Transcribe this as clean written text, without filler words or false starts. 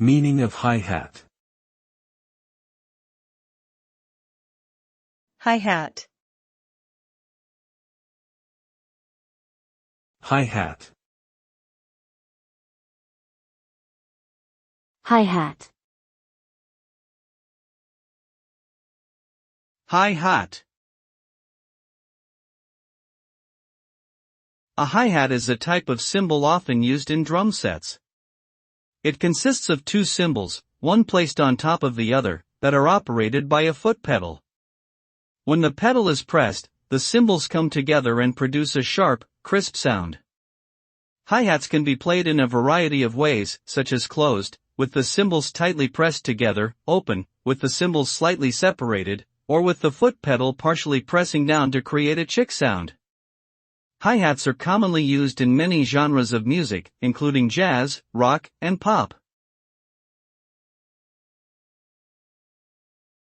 Meaning of hi-hat. Hi-hat. Hi-hat. Hi-hat. Hi-hat. A hi-hat is a type of cymbal often used in drum sets. It consists of two cymbals, one placed on top of the other, that are operated by a foot pedal. When the pedal is pressed, the cymbals come together and produce a sharp, crisp sound. Hi-hats can be played in a variety of ways, such as closed, with the cymbals tightly pressed together, open, with the cymbals slightly separated, or with the foot pedal partially pressing down to create a chick sound. Hi-hats are commonly used in many genres of music, including jazz, rock, and pop.